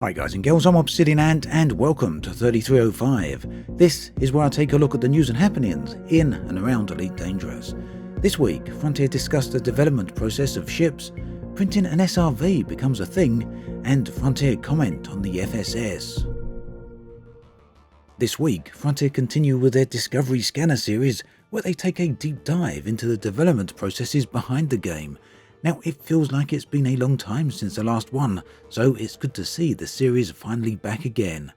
Hi guys and girls, I'm Obsidian Ant and welcome to 3305. This is where I take a look at the news and happenings in and around Elite Dangerous. This week, Frontier discussed the development process of ships, printing an SRV becomes a thing, and Frontier comment on the FSS. This week, Frontier continue with their Discovery Scanner series, where they take a deep dive into the development processes behind the game. Now, it feels like it's been a long time since the last one, so it's good to see the series finally back again.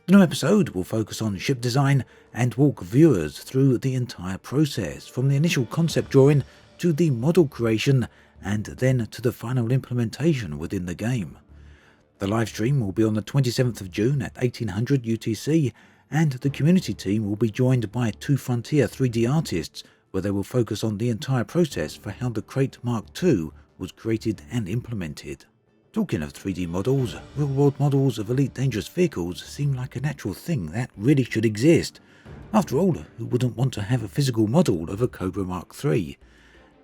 The new episode will focus on ship design and walk viewers through the entire process, from the initial concept drawing to the model creation and then to the final implementation within the game. The livestream will be on the 27th of June at 1800 UTC, and the community team will be joined by two Frontier 3D artists, where they will focus on the entire process for how the Crate Mark II was created and implemented. Talking of 3D models, real-world models of Elite Dangerous vehicles seem like a natural thing that really should exist. After all, who wouldn't want to have a physical model of a Cobra Mark III?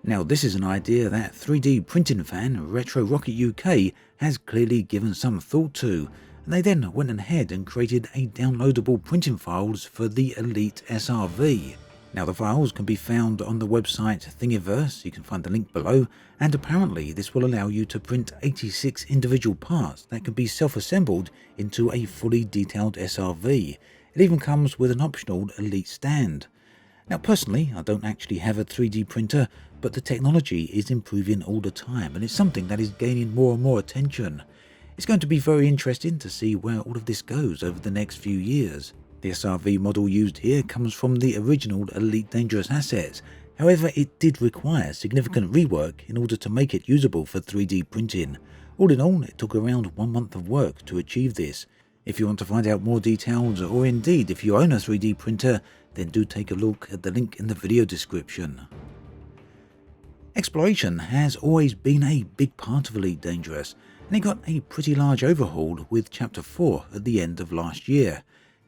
Now, this is an idea that 3D printing fan Retro Rocket UK has clearly given some thought to, and they then went ahead and created a downloadable printing files for the Elite SRV. Now, the files can be found on the website Thingiverse, you can find the link below, and apparently this will allow you to print 86 individual parts that can be self-assembled into a fully detailed SRV. It even comes with an optional Elite stand. Now, personally, I don't actually have a 3D printer, but the technology is improving all the time, and it's something that is gaining more and more attention. It's going to be very interesting to see where all of this goes over the next few years. The SRV model used here comes from the original Elite Dangerous assets, however it did require significant rework in order to make it usable for 3D printing. All in all, it took around 1 month of work to achieve this. If you want to find out more details, or indeed if you own a 3D printer, then do take a look at the link in the video description. Exploration has always been a big part of Elite Dangerous, and it got a pretty large overhaul with Chapter 4 at the end of last year.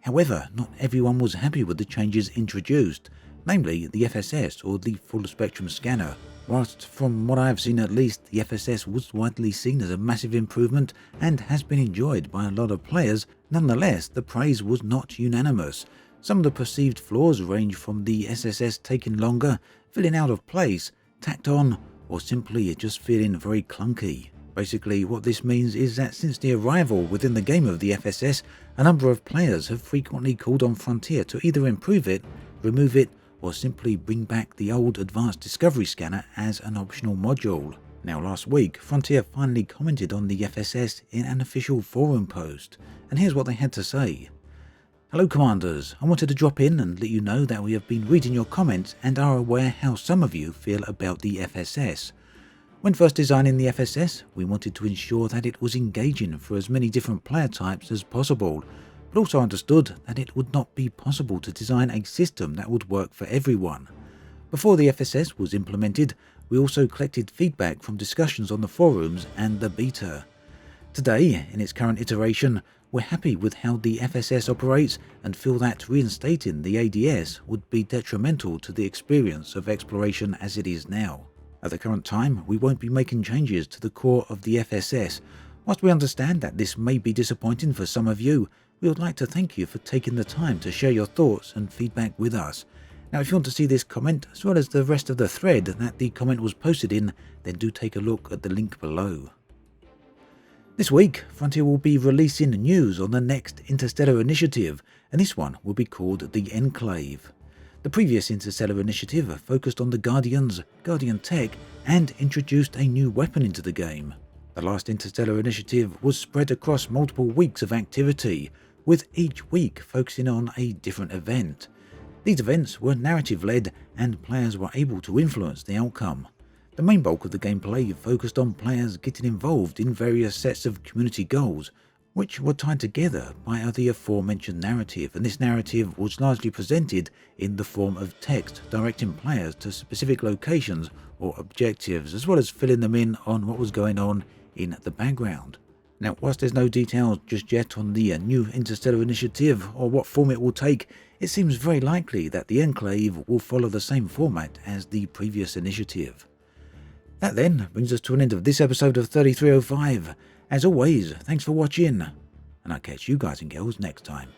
However, not everyone was happy with the changes introduced, namely the FSS, or the Full Spectrum Scanner. Whilst from what I have seen at least, the FSS was widely seen as a massive improvement and has been enjoyed by a lot of players, nonetheless the praise was not unanimous. Some of the perceived flaws range from the SSS taking longer, feeling out of place, tacked on, or simply just feeling very clunky. Basically, what this means is that since the arrival within the game of the FSS, a number of players have frequently called on Frontier to either improve it, remove it, or simply bring back the old Advanced Discovery Scanner as an optional module. Now, last week, Frontier finally commented on the FSS in an official forum post, and here's what they had to say. Hello Commanders, I wanted to drop in and let you know that we have been reading your comments and are aware how some of you feel about the FSS. When first designing the FSS, we wanted to ensure that it was engaging for as many different player types as possible, but also understood that it would not be possible to design a system that would work for everyone. Before the FSS was implemented, we also collected feedback from discussions on the forums and the beta. Today, in its current iteration, we're happy with how the FSS operates and feel that reinstating the ADS would be detrimental to the experience of exploration as it is now. At the current time, we won't be making changes to the core of the FSS. Whilst we understand that this may be disappointing for some of you, we would like to thank you for taking the time to share your thoughts and feedback with us. Now, if you want to see this comment, as well as the rest of the thread that the comment was posted in, then do take a look at the link below. This week, Frontier will be releasing news on the next Interstellar initiative, and this one will be called the Enclave. The previous Interstellar initiative focused on the Guardians, Guardian tech, and introduced a new weapon into the game. The last Interstellar initiative was spread across multiple weeks of activity, with each week focusing on a different event. These events were narrative-led, and players were able to influence the outcome. The main bulk of the gameplay focused on players getting involved in various sets of community goals, which were tied together by the aforementioned narrative, and this narrative was largely presented in the form of text directing players to specific locations or objectives, as well as filling them in on what was going on in the background. Now, whilst there's no details just yet on the new Interstellar initiative or what form it will take, it seems very likely that the Enclave will follow the same format as the previous initiative. That then brings us to an end of this episode of 3305. As always, thanks for watching. and I'll catch you guys and girls next time.